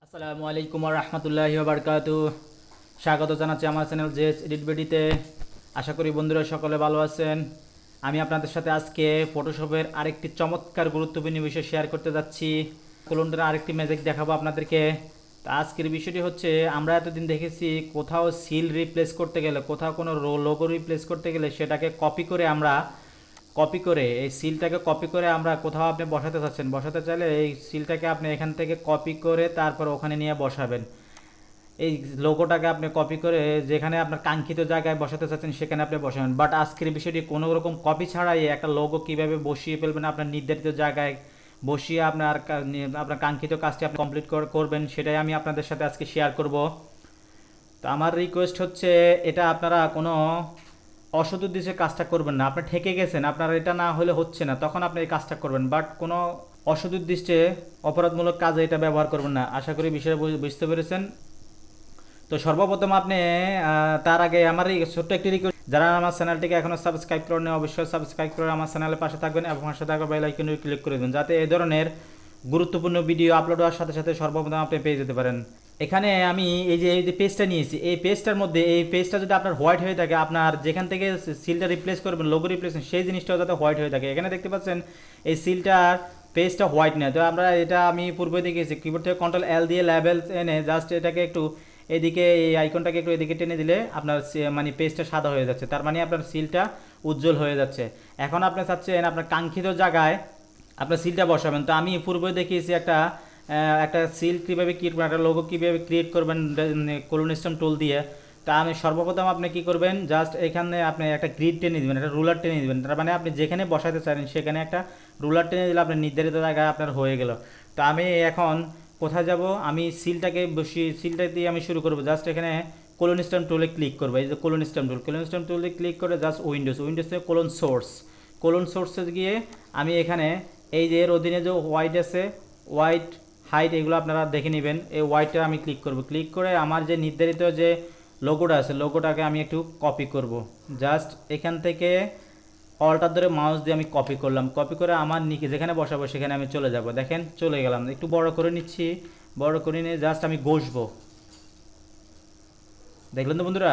আসসালামু আলাইকুম ওয়া রাহমাতুল্লাহি ওয়া বারাকাতুহু। স্বাগত জানাচ্ছি আমার চ্যানেল জেএস এডিট বিডিতে। আশা করি বন্ধুরা সকলে ভালো আছেন। আমি আপনাদের সাথে আজকে ফটোশপের আরেকটি চমৎকার গুরুত্বপূর্ণ বিষয় শেয়ার করতে যাচ্ছি। কোলন্ডার আরেকটি ম্যাজিক দেখাবো আপনাদেরকে। তো আজকের বিষয়টি হচ্ছে, আমরা এতদিন দেখেছি কোথাও সিল রিপ্লেস করতে গেলে, কোথাও কোনো লোগো রিপ্লেস করতে গেলে সেটাকে কপি করে এই সিলটাকে কপি করে আমরা কোথাও আপনি বসাতে চাচ্ছেন, বসাতে চাইলে এই সিলটাকে আপনি এখান থেকে কপি করে তারপর ওখানে নিয়ে বসাবেন। এই লোগোটাকে আপনি কপি করে যেখানে আপনার কাঙ্ক্ষিত জায়গায় বসাতে চাচ্ছেন সেখানে আপনি বসাবেন। বাট আজকের বিষয়টি কোনো রকম কপি ছাড়াই একটা লোগো কীভাবে বসিয়ে ফেলবেন আপনার নির্ধারিত জায়গায় বসিয়ে আপনার কাঙ্ক্ষিত কাজটি আপনি কমপ্লিট করবেন, সেটাই আমি আপনাদের সাথে আজকে শেয়ার করব। তো আমার রিকোয়েস্ট হচ্ছে, এটা আপনারা কোনো অসৎ উদ্দেশ্যে কাজটা করবেন না। আপনি ঠেকে গেছেন, আপনার এটা না হলে হচ্ছে না, তখন আপনি এই কাজটা করবেন। বাট কোনো অসৎ উদ্দেশ্যে অপরাধমূলক কাজে এটা ব্যবহার করবেন না। আশা করি বিষয়টা বুঝতে পেরেছেন। তো সর্বপ্রথম আপনি তার আগে আমার এই ছোট্ট একটি রিকোয়েস্ট, যারা আমার চ্যানেলটিকে এখনও সাবস্ক্রাইব করেন অবশ্যই সাবস্ক্রাইব করে আমার চ্যানেলের পাশে থাকবেন এবং পাশে থাকা বেল আইকনে ক্লিক করে দেবেন, যাতে এই ধরনের গুরুত্বপূর্ণ ভিডিও আপলোড হওয়ার সাথে সাথে সর্বপ্রথম আপনি পেয়ে যেতে পারেন। এখানে আমি এই যে পেজটা নিয়েছি, এই পেজটার মধ্যে এই পেজটা যদি আপনার হোয়াইট হয়ে থাকে, আপনার যেখান থেকে সিলটা রিপ্লেস করবেন, লোগো রিপ্লেস, সেই জিনিসটাও যাতে হোয়াইট হয়ে থাকে। এখানে দেখতে পাচ্ছেন এই সিলটার পেজটা হোয়াইট নেই। তো আমি পূর্বে দেখেছি কিবোর্ড থেকে Ctrl+L দিয়ে লেবেল এনে জাস্ট এটাকে একটু এদিকে, এই আইকনটাকে একটু এদিকে টেনে দিলে আপনার মানে পেজটা সাদা হয়ে যাচ্ছে, তার মানে আপনার সিলটা উজ্জ্বল হয়ে যাচ্ছে। এখন আপনি চাচ্ছেন আপনার কাঙ্ক্ষিত জায়গায় আপনার সিলটা বসাবেন। তো আমি পূর্বে দেখিয়েছি একটা সিল কীভাবে ক্রিয়েট করবেন, একটা লোগো কীভাবে ক্রিয়েট করবেন কোলন স্ট্যাম্প টুল দিয়ে। তা আমি সর্বপ্রথম আপনি কী করবেন, জাস্ট এখানে আপনি একটা গ্রিড টেনে দিবেন, একটা রুলার টেনে দিবেন। তার মানে আপনি যেখানে বসাতে চান সেখানে একটা রুলার টেনে দিলে আপনার নির্ধারিত জায়গায় আপনার হয়ে গেল। তো আমি এখন কোথায় যাব, আমি সিলটা দিয়ে আমি শুরু করব। জাস্ট এখানে কোলন স্ট্যাম্প টুলে ক্লিক করবো। এই যে কোলন স্ট্যাম্প টুলে ক্লিক করে জাস্ট উইন্ডোজ থেকে কোলন সোর্সে গিয়ে আমি এখানে এই যে এর অধীনে যে হোয়াইট আছে, হোয়াইট হাইট, এগুলো আপনারা দেখে নেবেন। এই হোয়াইটটা আমি ক্লিক করব। ক্লিক করে আমার যে নির্ধারিত যে লোগোটা আছে, লোগোটাকে আমি একটু কপি করব। জাস্ট এখান থেকে অলটার ধরে মাউস দিয়ে আমি কপি করলাম। কপি করে আমার যেখানে বসাবো সেখানে আমি চলে যাব। দেখেন চলে গেলাম। একটু বড় করে নিচ্ছি, বড় করে নিয়ে জাস্ট আমি ঘষবো। দেখলেন তো বন্ধুরা,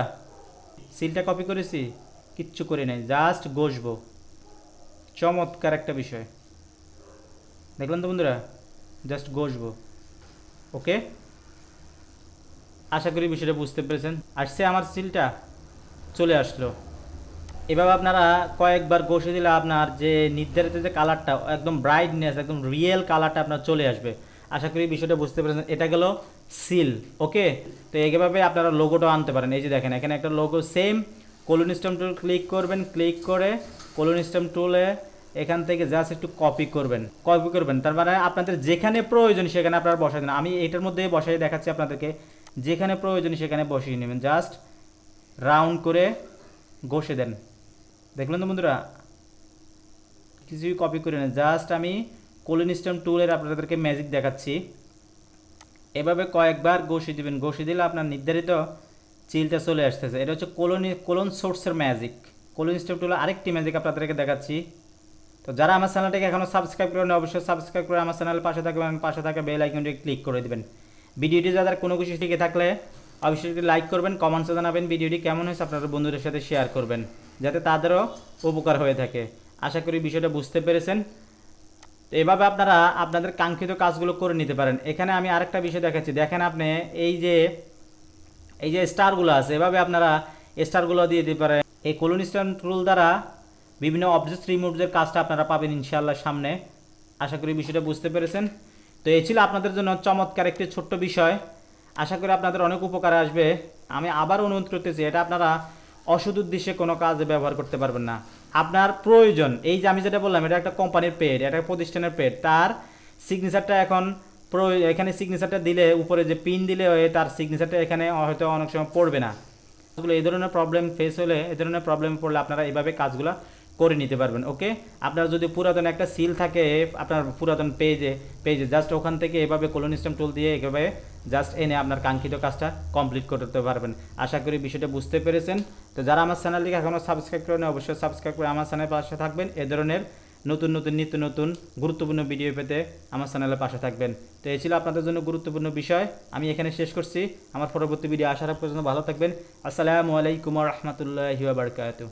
সিলটা কপি করেছি, কিচ্ছু করি নাই, জাস্ট ঘষবো। চমৎকার একটা বিষয়, দেখলেন তো বন্ধুরা, জাস্ট ঘষবো। ওকে, আশা করি বিষয়টা বুঝতে পেরেছেন। আসছে আমার সিলটা চলে আসলো। এভাবে আপনারা কয়েকবার ঘষে দিলে আপনার যে নির্ধারিত যে কালারটা, একদম ব্রাইটনেস, একদম রিয়েল কালারটা আপনার চলে আসবে। আশা করি বিষয়টা বুঝতে পেরেছেন। এটা গেল সিল। ওকে, তো এইভাবে আপনারা লোগোটাও আনতে পারেন। এই যে দেখেন এখানে একটা লোগো, সেম কোলন স্ট্যাম্প টুল ক্লিক করবেন, ক্লিক করে কোলন স্ট্যাম্প টুলে এখান থেকে জাস্ট একটু কপি করবেন। তার মানে আপনাদের যেখানে প্রয়োজন সেখানে আপনারা বসাই দেন। আমি এটার মধ্যে বসাই দেখাচ্ছি আপনাদেরকে, যেখানে প্রয়োজন সেখানে বসিয়ে নেবেন। জাস্ট রাউন্ড করে ঘষে দেন। দেখলেন তো বন্ধুরা, কিছুই কপি করে না, জাস্ট আমি কোলন স্ট্যাম্প টুলের আপনাদেরকে ম্যাজিক দেখাচ্ছি। এভাবে কয়েকবার ঘষে দিবেন, ঘষে দিলে আপনার নির্ধারিত চিলটা চলে আসতেছে। এটা হচ্ছে কোলন সোর্সের ম্যাজিক। কোলন স্ট্যাম্প টুলের আরেকটি ম্যাজিক আপনাদেরকে দেখাচ্ছি। তো যারা আমার চ্যানেলটাকে এখনও সাবস্ক্রাইব করেন অবশ্যই সাবস্ক্রাইব করে আমার চ্যানেলের পাশে থাকবেন, পাশে থাকা বেল আইকনটি ক্লিক করে দেবেন। ভিডিওটি যাদের কোনো কিছু শিখে থাকলে অবশ্যই লাইক করবেন, কমেন্টসে জানাবেন ভিডিওটি কেমন হয়েছে, আপনার বন্ধুদের সাথে শেয়ার করবেন যাতে তাদেরও উপকার হয়ে থাকে। আশা করি বিষয়টা বুঝতে পেরেছেন। তো এভাবে আপনারা আপনাদের কাঙ্ক্ষিত কাজগুলো করে নিতে পারেন। এখানে আমি আরেকটা বিষয় দেখাচ্ছি, দেখেন আপনি এই যে স্টারগুলো আছে, এভাবে আপনারা স্টারগুলো দিয়ে দিতে পারেন। এই কোলন স্ট্যাম্প টুল দ্বারা বিভিন্ন অবজেক্ট রিমুভের কাজটা আপনারা পাবেন ইনশাআল্লাহ সামনে। আশা করি বিষয়টা বুঝতে পেরেছেন। তো এই ছিল আপনাদের জন্য চমৎকার একটি ছোট্ট বিষয়। আশা করি আপনাদের অনেক উপকারে আসবে। আমি আবার অনুরোধ করতেছি, এটা আপনারা অসৎ উদ্দেশ্যে কোনো কাজে ব্যবহার করতে পারবেন না। আপনার প্রয়োজন, এই যে আমি যেটা বললাম, এটা একটা কোম্পানির পেড, এটা একটা প্রতিষ্ঠানের পেড, তার সিগনেচারটা এখন এখানে সিগনেচারটা দিলে, উপরে যে পিন দিলে তার সিগনেচারটা এখানে হয়তো অনেক সময় পড়বে না। এই ধরনের প্রবলেম ফেস হলে, এই ধরনের প্রবলেম পড়লে আপনারা এইভাবে কাজগুলো করে নিতে পারবেন। ওকে, আপনার যদি পুরাতন একটা সিল থাকে আপনার পুরাতন পেজে জাস্ট ওখান থেকে এভাবে কোলন স্ট্যাম্প টুল দিয়ে এভাবে জাস্ট এনে আপনার কাঙ্ক্ষিত কাজটা কমপ্লিট করতে পারবেন। আশা করি বিষয়টা বুঝতে পেরেছেন। তো যারা আমার চ্যানেলটিকে এখনও সাবস্ক্রাইব করেন অবশ্যই সাবস্ক্রাইব করে আমার চ্যানেলের পাশে থাকবেন। এ ধরনের নতুন নতুন নিত্য নতুন গুরুত্বপূর্ণ ভিডিও পেতে আমার চ্যানেলের পাশে থাকবেন। তো এই ছিল আপনাদের জন্য গুরুত্বপূর্ণ বিষয়, আমি এখানে শেষ করছি। আমার পরবর্তী ভিডিও আসার পর্যন্ত ভালো থাকবেন। আসসালামু আলাইকুম ওয়া রাহমাতুল্লাহি ওয়া বারাকাতুহু।